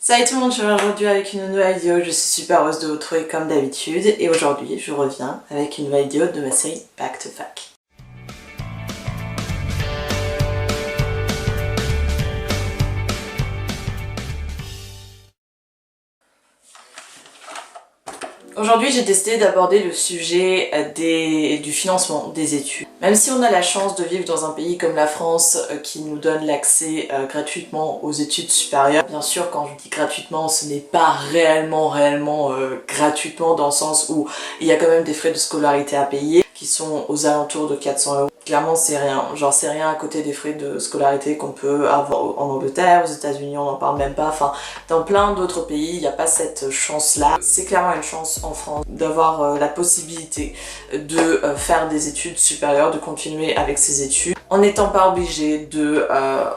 Salut tout le monde, je suis aujourd'hui avec une nouvelle vidéo, je suis super heureuse de vous retrouver comme d'habitude et aujourd'hui je reviens avec une nouvelle vidéo de ma série Back to Fac. Aujourd'hui j'ai décidé d'aborder le sujet du financement des études. Même si on a la chance de vivre dans un pays comme la France qui nous donne l'accès gratuitement aux études supérieures, bien sûr quand je dis gratuitement ce n'est pas réellement gratuitement dans le sens où il y a quand même des frais de scolarité à payer qui sont aux alentours de 400 €. Clairement c'est rien, genre c'est rien à côté des frais de scolarité qu'on peut avoir en Angleterre, aux États-Unis on n'en parle même pas, enfin dans plein d'autres pays il n'y a pas cette chance là. C'est clairement une chance en France d'avoir la possibilité de faire des études supérieures, de continuer avec ses études en n'étant pas obligé de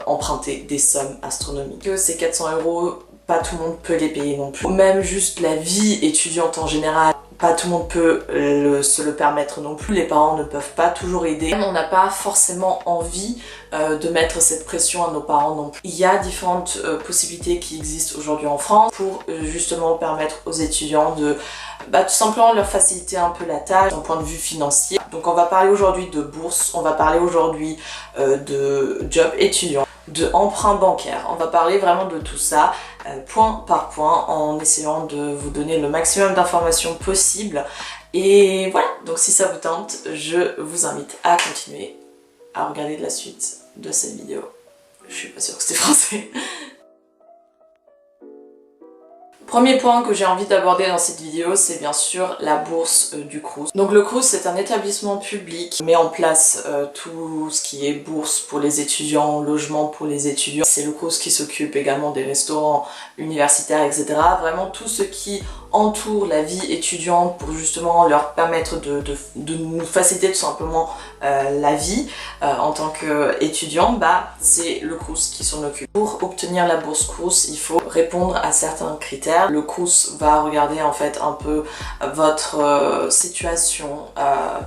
emprunter des sommes astronomiques. Que ces 400 €, pas tout le monde peut les payer non plus. Même juste la vie étudiante en général, pas tout le monde peut se le permettre non plus, les parents ne peuvent pas toujours aider. On n'a pas forcément envie de mettre cette pression à nos parents non plus. Il y a différentes possibilités qui existent aujourd'hui en France pour justement permettre aux étudiants de tout simplement leur faciliter un peu la tâche d'un point de vue financier. Donc on va parler aujourd'hui de bourse, on va parler aujourd'hui de job étudiant, de emprunt bancaire. On va parler vraiment de tout ça point par point en essayant de vous donner le maximum d'informations possible. Et voilà, donc si ça vous tente, je vous invite à continuer à regarder la suite de cette vidéo. Je suis pas sûre que c'était français. Premier point que j'ai envie d'aborder dans cette vidéo, c'est bien sûr la bourse du Crous. Donc le Crous, c'est un établissement public qui met en place tout ce qui est bourse pour les étudiants, logement pour les étudiants. C'est le Crous qui s'occupe également des restaurants universitaires, etc. Vraiment tout ce qui entoure la vie étudiante pour justement leur permettre de nous faciliter tout simplement la vie en tant qu'étudiant, c'est le Crous qui s'en occupe. Pour obtenir la bourse Crous, il faut répondre à certains critères. Le Crous va regarder en fait un peu votre situation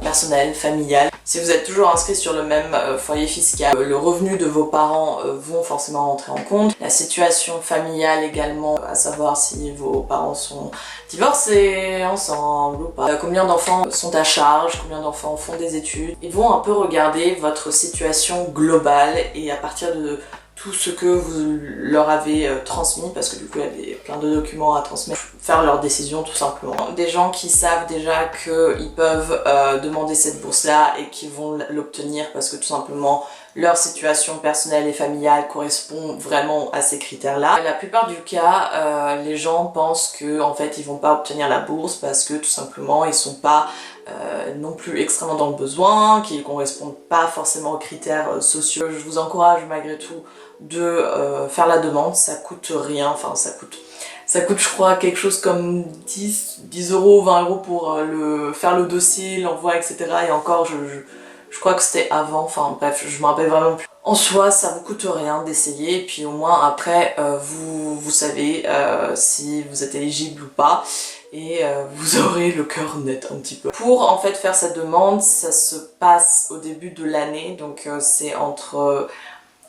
personnelle, familiale. Si vous êtes toujours inscrit sur le même foyer fiscal, le revenu de vos parents vont forcément rentrer en compte. La situation familiale également, à savoir si vos parents sont divorcés ensemble ou pas, combien d'enfants sont à charge, combien d'enfants font des études. Ils vont un peu regarder votre situation globale et à partir de tout ce que vous leur avez transmis, parce que du coup il y a plein de documents à transmettre, faire leur décision tout simplement. Des gens qui savent déjà qu'ils peuvent demander cette bourse là et qui vont l'obtenir parce que tout simplement leur situation personnelle et familiale correspond vraiment à ces critères là. La plupart du cas, les gens pensent que en fait ils vont pas obtenir la bourse parce que tout simplement ils sont pas non plus extrêmement dans le besoin, qui ne correspondent pas forcément aux critères sociaux. Je vous encourage malgré tout de faire la demande, ça coûte rien, enfin ça coûte je crois quelque chose comme 10 €, 20 € pour faire le dossier, l'envoi, etc. Et encore je crois que c'était avant, enfin bref, je me rappelle vraiment plus. En soi, ça vous coûte rien d'essayer, et puis au moins après, vous savez si vous êtes éligible ou pas, et vous aurez le cœur net un petit peu. Pour en fait faire cette demande, ça se passe au début de l'année, donc c'est entre...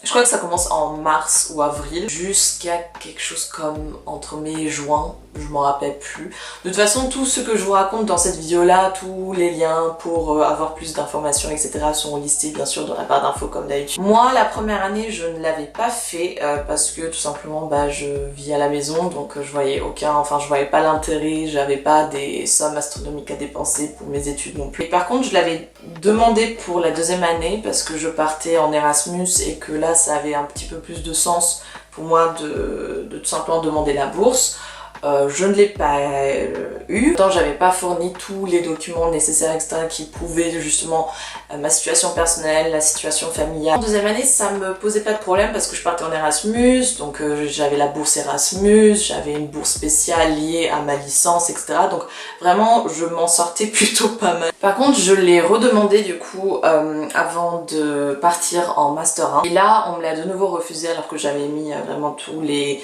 je crois que ça commence en mars ou avril jusqu'à quelque chose comme entre mai et juin, je m'en rappelle plus. De toute façon, tout ce que je vous raconte dans cette vidéo là, tous les liens pour avoir plus d'informations, etc. sont listés bien sûr dans la barre d'infos comme d'habitude. Moi, la première année, je ne l'avais pas fait parce que tout simplement je vis à la maison, donc je voyais je voyais pas l'intérêt, j'avais pas des sommes astronomiques à dépenser pour mes études non plus. Et par contre, je l'avais demandé pour la deuxième année parce que je partais en Erasmus et que là ça avait un petit peu plus de sens pour moi de tout simplement demander la bourse. Je ne l'ai pas eu. Pourtant, j'avais pas fourni tous les documents nécessaires, etc. qui prouvaient justement ma situation personnelle, la situation familiale. En deuxième année, ça me posait pas de problème parce que je partais en Erasmus, donc j'avais la bourse Erasmus, j'avais une bourse spéciale liée à ma licence, etc. Donc vraiment, je m'en sortais plutôt pas mal. Par contre, je l'ai redemandé du coup avant de partir en Master 1. Et là, on me l'a de nouveau refusé alors que j'avais mis vraiment tous les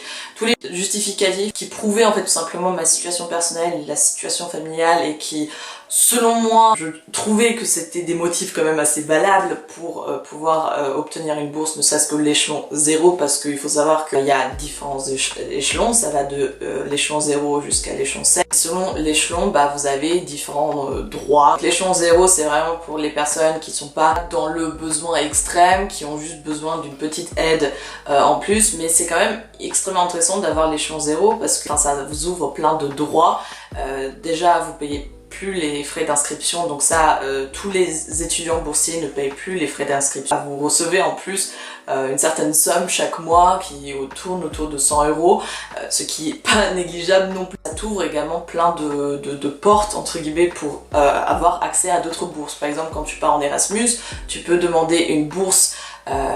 justificatifs qui prouvaient en fait tout simplement ma situation personnelle, la situation familiale et qui Selon moi, je trouvais que c'était des motifs quand même assez valables pour pouvoir obtenir une bourse, ne serait-ce que l'échelon 0, parce qu'il faut savoir qu'il y a différents échelons, ça va de l'échelon 0 jusqu'à l'échelon 7. Selon l'échelon, vous avez différents droits. L'échelon 0, c'est vraiment pour les personnes qui sont pas dans le besoin extrême, qui ont juste besoin d'une petite aide en plus, mais c'est quand même extrêmement intéressant d'avoir l'échelon 0 parce que ça vous ouvre plein de droits. Déjà, vous payez plus les frais d'inscription, donc ça, tous les étudiants boursiers ne payent plus les frais d'inscription. Vous recevez en plus une certaine somme chaque mois qui tourne autour de 100 €, ce qui est pas négligeable non plus. Ça t'ouvre également plein de portes, entre guillemets, pour avoir accès à d'autres bourses. Par exemple, quand tu pars en Erasmus, tu peux demander une bourse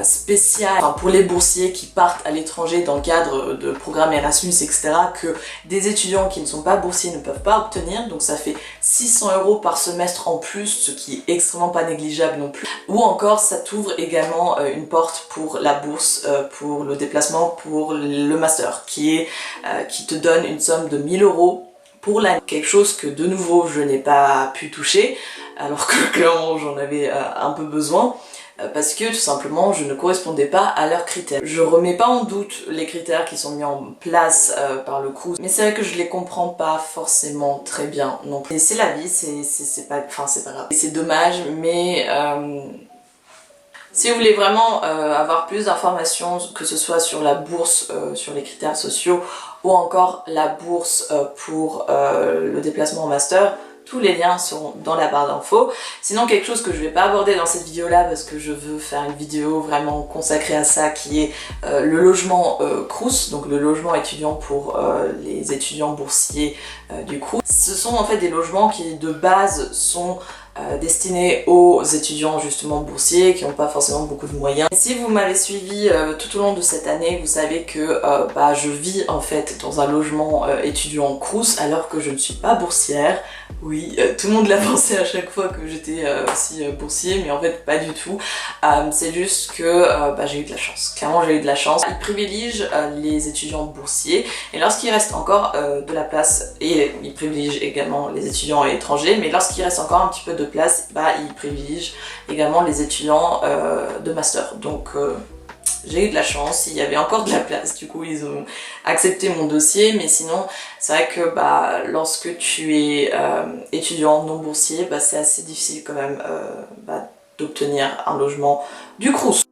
spéciale pour les boursiers qui partent à l'étranger dans le cadre de programmes Erasmus, etc., que des étudiants qui ne sont pas boursiers ne peuvent pas obtenir. Donc ça fait 600 € par semestre en plus, ce qui est extrêmement pas négligeable non plus. Ou encore, ça t'ouvre également une porte pour la bourse, pour le déplacement, pour le master, qui te donne une somme de 1000 € pour l'année. Quelque chose que de nouveau je n'ai pas pu toucher, alors que clairement j'en avais un peu besoin. Parce que tout simplement je ne correspondais pas à leurs critères. Je remets pas en doute les critères qui sont mis en place par le Crous, mais c'est vrai que je les comprends pas forcément très bien non plus. Et c'est la vie, c'est pas grave. C'est dommage, mais si vous voulez vraiment avoir plus d'informations, que ce soit sur la bourse, sur les critères sociaux, ou encore la bourse pour le déplacement en master, tous les liens seront dans la barre d'infos. Sinon, quelque chose que je vais pas aborder dans cette vidéo là parce que je veux faire une vidéo vraiment consacrée à ça, qui est le logement Crous, donc le logement étudiant pour les étudiants boursiers du Crous. Ce sont en fait des logements qui de base sont destinés aux étudiants justement boursiers qui n'ont pas forcément beaucoup de moyens. Et si vous m'avez suivi tout au long de cette année, vous savez que je vis en fait dans un logement étudiant Crous alors que je ne suis pas boursière. Oui, tout le monde l'a pensé à chaque fois que j'étais aussi boursier, mais en fait pas du tout. C'est juste que j'ai eu de la chance. Clairement j'ai eu de la chance. Ils privilégient les étudiants boursiers et lorsqu'il reste encore de la place, et ils privilégient également les étudiants étrangers, mais lorsqu'il reste encore un petit peu de place, ils privilégient également les étudiants de master. Donc j'ai eu de la chance, il y avait encore de la place, du coup ils ont accepté mon dossier, mais sinon c'est vrai que lorsque tu es étudiant non boursier, c'est assez difficile quand même d'obtenir un logement du Crous.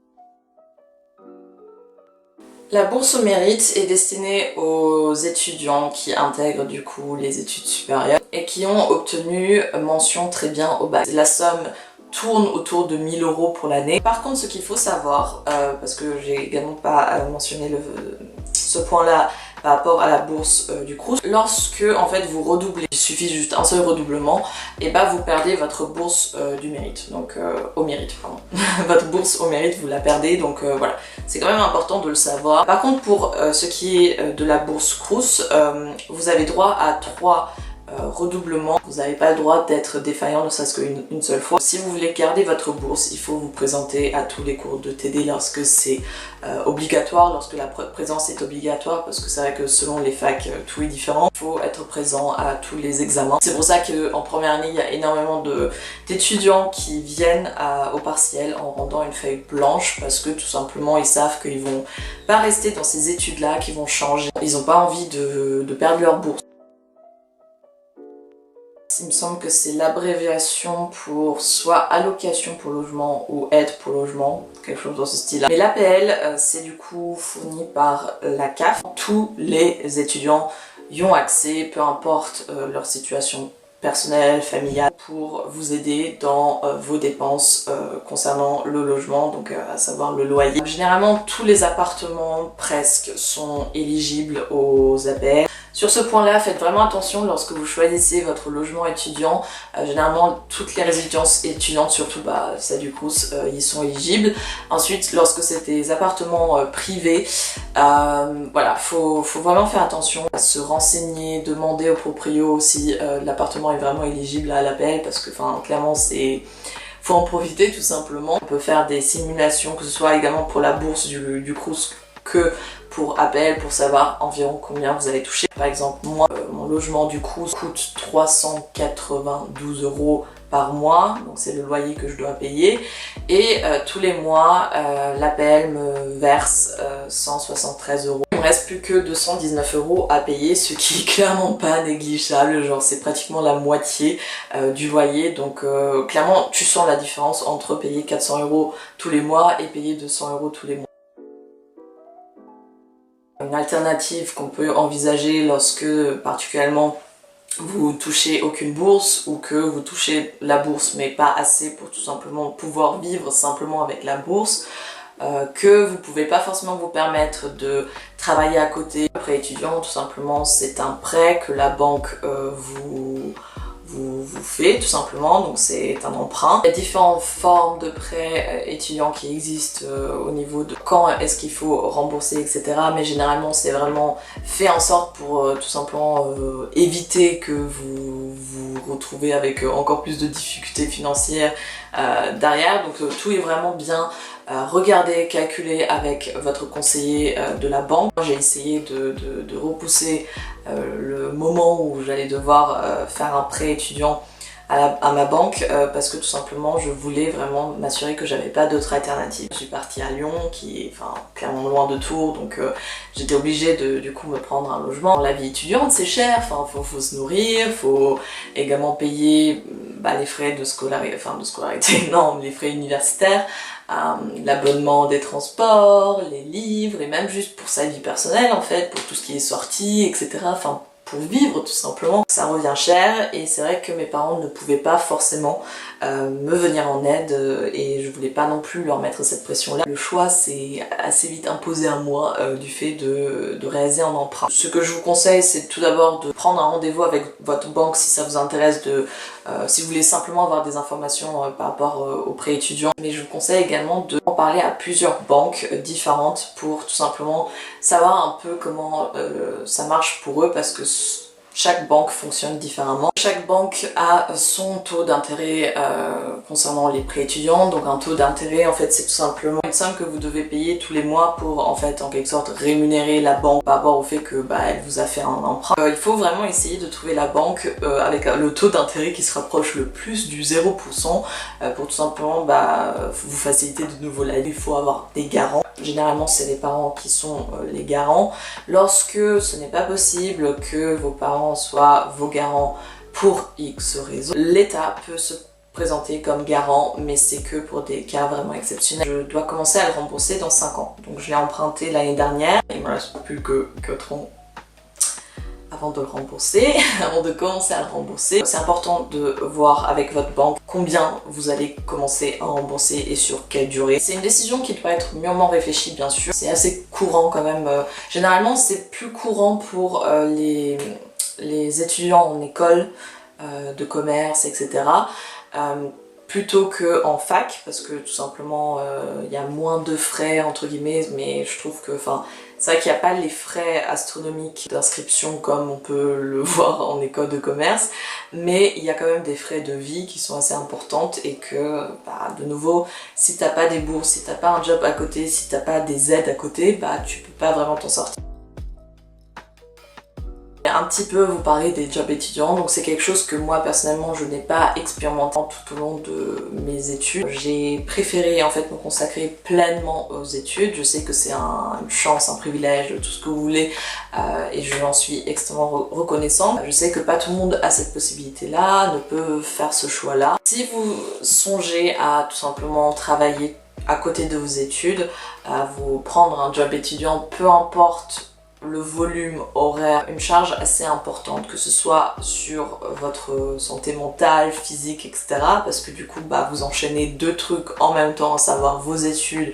La bourse au mérite est destinée aux étudiants qui intègrent du coup les études supérieures et qui ont obtenu mention très bien au bac. La somme tourne autour de 1000 € pour l'année. Par contre, ce qu'il faut savoir, parce que j'ai également pas mentionné ce point-là par rapport à la bourse du Crous, lorsque en fait vous redoublez, il suffit juste un seul redoublement, et vous perdez votre bourse du mérite, donc au mérite, pardon. Votre bourse au mérite, vous la perdez, donc voilà, c'est quand même important de le savoir. Par contre, pour ce qui est de la bourse Crous, vous avez droit à 3 redoublement, vous n'avez pas le droit d'être défaillant ne serait-ce qu'une seule fois. Si vous voulez garder votre bourse, il faut vous présenter à tous les cours de TD lorsque c'est obligatoire, lorsque la présence est obligatoire, parce que c'est vrai que selon les facs, tout est différent. Il faut être présent à tous les examens. C'est pour ça qu'en première année, il y a énormément d'étudiants qui viennent au partiel en rendant une feuille blanche, parce que tout simplement, ils savent qu'ils vont pas rester dans ces études-là, qu'ils vont changer. Ils n'ont pas envie de perdre leur bourse. Il me semble que c'est l'abréviation pour soit allocation pour logement ou aide pour logement, quelque chose dans ce style-là. Mais l'APL, c'est du coup fourni par la CAF. Tous les étudiants y ont accès, peu importe leur situation personnelle, familiale, pour vous aider dans vos dépenses concernant le logement, donc à savoir le loyer. Généralement, tous les appartements presque sont éligibles aux APL. Sur ce point-là, faites vraiment attention lorsque vous choisissez votre logement étudiant. Généralement, toutes les résidences étudiantes, surtout celle du Crous, y sont éligibles. Ensuite, lorsque c'est des appartements privés, voilà, faut vraiment faire attention à se renseigner, demander au proprio si l'appartement est vraiment éligible à l'APL, parce que clairement faut en profiter tout simplement. On peut faire des simulations, que ce soit également pour la bourse du Crous que pour APL pour savoir environ combien vous allez toucher. Par exemple, moi, mon logement du Crous coûte 392 € par mois, donc c'est le loyer que je dois payer, et tous les mois l'APL me verse 173 €. Il me reste plus que 219 € à payer, ce qui est clairement pas négligeable, genre c'est pratiquement la moitié du loyer, donc clairement tu sens la différence entre payer 400 € tous les mois et payer 200 € tous les mois. Une alternative qu'on peut envisager lorsque particulièrement vous touchez aucune bourse ou que vous touchez la bourse mais pas assez pour tout simplement pouvoir vivre simplement avec la bourse, que vous pouvez pas forcément vous permettre de travailler à côté. Le prêt étudiant, tout simplement, c'est un prêt que la banque vous fait tout simplement, donc c'est un emprunt. Il y a différentes formes de prêts étudiants qui existent au niveau de quand est-ce qu'il faut rembourser, etc. Mais généralement c'est vraiment fait en sorte pour tout simplement éviter que vous vous retrouvez avec encore plus de difficultés financières derrière. Donc tout est vraiment bien regardez, calculez avec votre conseiller de la banque. J'ai essayé de repousser le moment où j'allais devoir faire un prêt étudiant à ma banque parce que tout simplement je voulais vraiment m'assurer que j'avais pas d'autre alternative. Je suis partie à Lyon qui est clairement loin de Tours, donc j'étais obligée de du coup me prendre un logement. La vie étudiante c'est cher, faut se nourrir, faut également payer les frais de scolarité, non, les frais universitaires, l'abonnement des transports, les livres et même juste pour sa vie personnelle en fait, pour tout ce qui est sorti, etc. Pour vivre tout simplement. Ça revient cher et c'est vrai que mes parents ne pouvaient pas forcément me venir en aide et je voulais pas non plus leur mettre cette pression là. Le choix s'est assez vite imposé à moi du fait de réaliser un emprunt. Ce que je vous conseille c'est tout d'abord de prendre un rendez-vous avec votre banque si ça vous intéresse, si vous voulez simplement avoir des informations par rapport au prêt étudiant, mais je vous conseille également de en parler à plusieurs banques différentes pour tout simplement savoir un peu comment ça marche pour eux parce que chaque banque fonctionne différemment. Chaque banque a son taux d'intérêt concernant les prêts étudiants. Donc un taux d'intérêt en fait c'est tout simplement une somme que vous devez payer tous les mois pour en fait en quelque sorte rémunérer la banque par rapport au fait que elle vous a fait un emprunt. Il faut vraiment essayer de trouver la banque avec le taux d'intérêt qui se rapproche le plus du 0% pour tout simplement vous faciliter de nouveau la vie. Il faut avoir des garants. Généralement c'est les parents qui sont les garants. Lorsque ce n'est pas possible que vos parents soient vos garants pour X raisons, l'État peut se présenter comme garant, mais c'est que pour des cas vraiment exceptionnels. Je dois commencer à le rembourser dans 5 ans. Donc je l'ai emprunté l'année dernière. Il me reste plus que 4 ans avant de le rembourser, avant de commencer à le rembourser. C'est important de voir avec votre banque combien vous allez commencer à rembourser et sur quelle durée. C'est une décision qui doit être mûrement réfléchie bien sûr. C'est assez courant quand même. Généralement c'est plus courant pour les étudiants en école de commerce, etc. Plutôt qu'en fac, parce que tout simplement il y a moins de frais entre guillemets, mais je trouve que c'est vrai qu'il n'y a pas les frais astronomiques d'inscription comme on peut le voir en école de commerce, mais il y a quand même des frais de vie qui sont assez importantes et que, de nouveau, si t'as pas des bourses, si t'as pas un job à côté, si t'as pas des aides à côté, tu peux pas vraiment t'en sortir. Un petit peu vous parler des jobs étudiants, donc c'est quelque chose que moi personnellement je n'ai pas expérimenté tout au long de mes études. J'ai préféré en fait me consacrer pleinement aux études. Je sais que c'est une chance, un privilège, tout ce que vous voulez et je en suis extrêmement reconnaissante. Je sais que pas tout le monde a cette possibilité là, ne peut faire ce choix là. Si vous songez à tout simplement travailler à côté de vos études, à vous prendre un job étudiant, peu importe le volume horaire, une charge assez importante, que ce soit sur votre santé mentale, physique, etc. Parce que du coup, vous enchaînez 2 trucs en même temps, à savoir vos études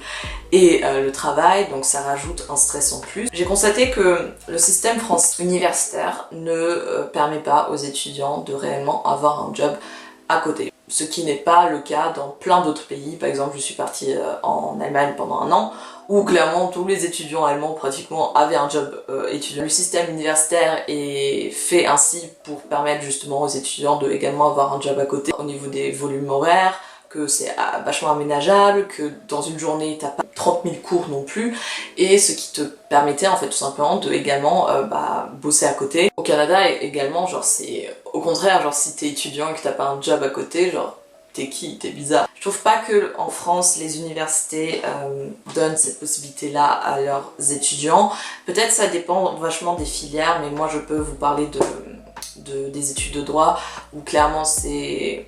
et le travail, donc ça rajoute un stress en plus. J'ai constaté que le système français universitaire ne permet pas aux étudiants de réellement avoir un job à côté. Ce qui n'est pas le cas dans plein d'autres pays. Par exemple, je suis partie en Allemagne pendant 1 an, où clairement tous les étudiants allemands pratiquement avaient un job étudiant. Le système universitaire est fait ainsi pour permettre justement aux étudiants de également avoir un job à côté. Au niveau des volumes horaires, que c'est vachement aménageable, que dans une journée t'as pas 30 000 cours non plus, et ce qui te permettait en fait tout simplement de également bosser à côté. Au Canada également, genre c'est au contraire, genre si t'es étudiant et que t'as pas un job à côté, genre t'es qui? T'es bizarre. Je trouve pas que en France les universités donnent cette possibilité-là à leurs étudiants. Peut-être ça dépend vachement des filières, mais moi je peux vous parler des études de droit où clairement c'est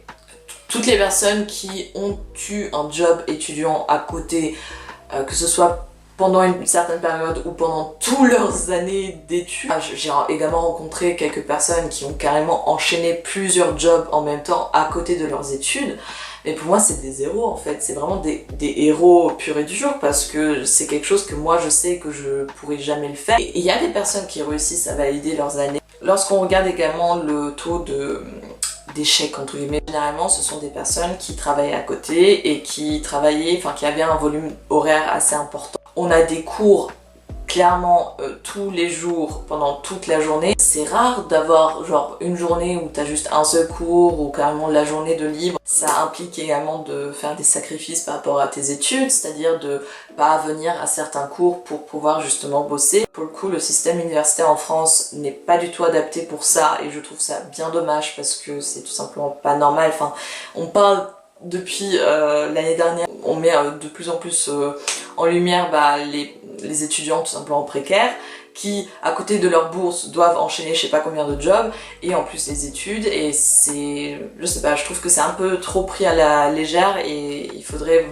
toutes les personnes qui ont eu un job étudiant à côté, que ce soit pendant une certaine période ou pendant toutes leurs années d'études. J'ai également rencontré quelques personnes qui ont carrément enchaîné plusieurs jobs en même temps à côté de leurs études. Mais pour moi c'est des héros en fait, c'est vraiment des héros pur et dur parce que c'est quelque chose que moi je sais que je pourrais jamais le faire. Et il y a des personnes qui réussissent à valider leurs années. Lorsqu'on regarde également le taux d'échec entre guillemets, généralement ce sont des personnes qui travaillaient à côté et qui avaient un volume horaire assez important. On a des cours clairement tous les jours pendant toute la journée. C'est rare d'avoir genre une journée où t'as juste un seul cours ou carrément la journée de libre. Ça implique également de faire des sacrifices par rapport à tes études, c'est-à-dire de pas venir à certains cours pour pouvoir justement bosser. Pour le coup, le système universitaire en France n'est pas du tout adapté pour ça et je trouve ça bien dommage parce que c'est tout simplement pas normal. Enfin, on parle depuis l'année dernière, on met de plus en plus en lumière les étudiants tout simplement précaires qui, à côté de leur bourse, doivent enchaîner je sais pas combien de jobs et en plus les études, et c'est, je sais pas, je trouve que c'est un peu trop pris à la légère et il faudrait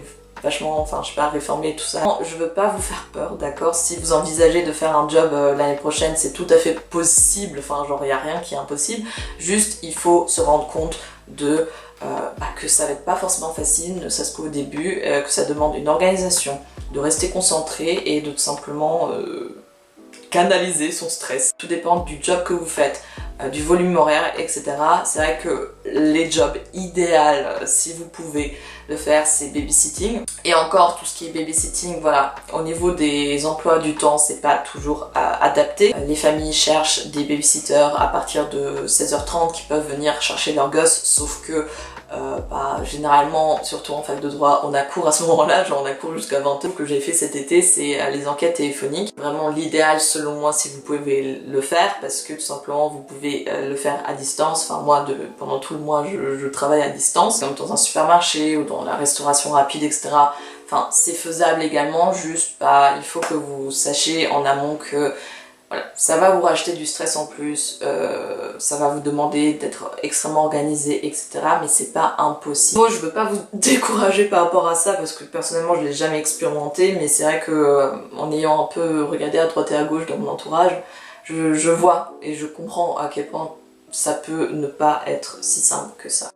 vachement, enfin je sais pas, réformer tout ça. Je veux pas vous faire peur, d'accord? Si vous envisagez de faire un job l'année prochaine, c'est tout à fait possible, enfin genre y a rien qui est impossible, juste il faut se rendre compte de que ça va être pas forcément facile, ne serait-ce qu'au début, que ça demande une organisation, de rester concentré et de tout simplement canaliser son stress. Tout dépend du job que vous faites, du volume horaire, etc. C'est vrai que les jobs idéaux, si vous pouvez le faire, c'est babysitting. Et encore, tout ce qui est babysitting, voilà, au niveau des emplois du temps, c'est pas toujours adapté. Les familles cherchent des babysitters à partir de 16h30 qui peuvent venir chercher leurs gosses, sauf que généralement, surtout en fac de droit, on a cours à ce moment-là, genre on a cours jusqu'à 20h. Ce que j'ai fait cet été, c'est les enquêtes téléphoniques. Vraiment l'idéal selon moi si vous pouvez le faire, parce que tout simplement vous pouvez le faire à distance. Enfin moi, pendant tout le mois, je travaille à distance, comme dans un supermarché ou dans la restauration rapide, etc. Enfin, c'est faisable également, juste il faut que vous sachiez en amont que voilà, ça va vous racheter du stress en plus, ça va vous demander d'être extrêmement organisé, etc. Mais c'est pas impossible. Moi, je veux pas vous décourager par rapport à ça parce que personnellement, je l'ai jamais expérimenté, mais c'est vrai que en ayant un peu regardé à droite et à gauche dans mon entourage, je vois et je comprends à quel point ça peut ne pas être si simple que ça.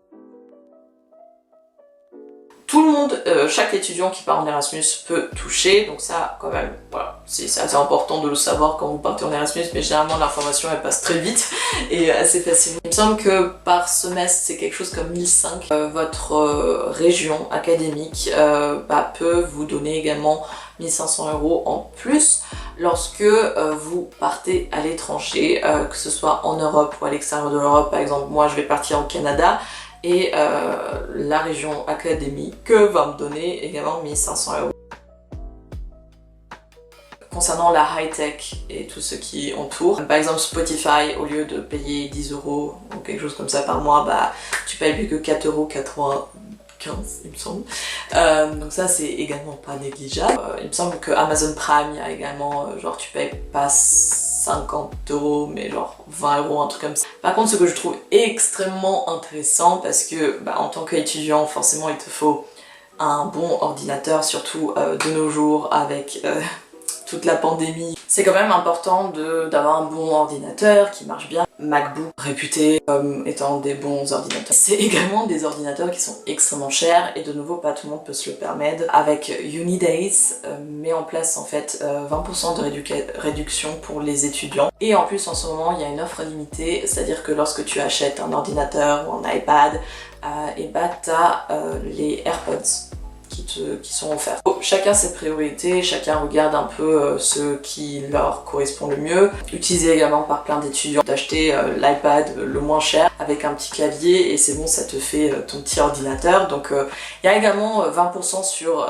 Tout le monde, chaque étudiant qui part en Erasmus peut toucher, donc ça quand même, voilà, c'est assez important de le savoir quand vous partez en Erasmus, mais généralement l'information elle passe très vite et assez facilement. Il me semble que par semestre c'est quelque chose comme 1005. Votre région académique peut vous donner également 1500 € en plus lorsque vous partez à l'étranger, que ce soit en Europe ou à l'extérieur de l'Europe. Par exemple, moi je vais partir au Canada, et la région académique va me donner également 1500 €. Concernant la high-tech et tout ce qui entoure, par exemple Spotify, au lieu de payer 10 € ou quelque chose comme ça par mois, tu payes plus que 4,95 € il me semble. Donc ça c'est également pas négligeable. Il me semble que Amazon Prime, il y a également, genre tu payes pas 50 € mais genre 20 €, un truc comme ça. Par contre, ce que je trouve extrêmement intéressant, parce que en tant qu'étudiant forcément il te faut un bon ordinateur, surtout de nos jours avec toute la pandémie. C'est quand même important d'avoir un bon ordinateur qui marche bien. MacBook réputé comme étant des bons ordinateurs. C'est également des ordinateurs qui sont extrêmement chers et de nouveau pas tout le monde peut se le permettre. Avec Unidays met en place en fait 20% de réduction pour les étudiants. Et en plus en ce moment il y a une offre limitée, c'est-à-dire que lorsque tu achètes un ordinateur ou un iPad, t'as les AirPods qui sont offertes. Chacun ses priorités, chacun regarde un peu ce qui leur correspond le mieux. Utilisé également par plein d'étudiants d'acheter l'iPad le moins cher avec un petit clavier et c'est bon, ça te fait ton petit ordinateur. Donc il y a également 20% sur,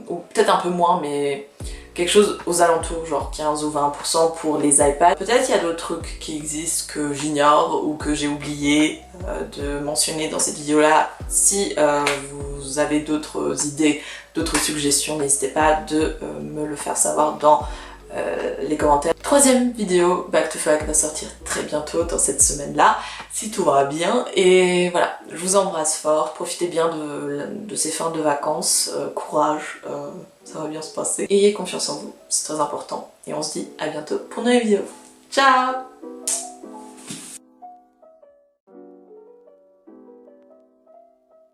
ou peut-être un peu moins, mais quelque chose aux alentours, genre 15 ou 20% pour les iPads. Peut-être il y a d'autres trucs qui existent que j'ignore ou que j'ai oublié de mentionner dans cette vidéo-là. Si vous avez d'autres idées, d'autres suggestions, n'hésitez pas de me le faire savoir dans les commentaires. Troisième vidéo Back to Fac va sortir très bientôt dans cette semaine-là, si tout va bien. Et voilà, je vous embrasse fort, profitez bien de ces fins de vacances, courage, ça va bien se passer. Ayez confiance en vous, c'est très important. Et on se dit à bientôt pour une nouvelle vidéo. Ciao!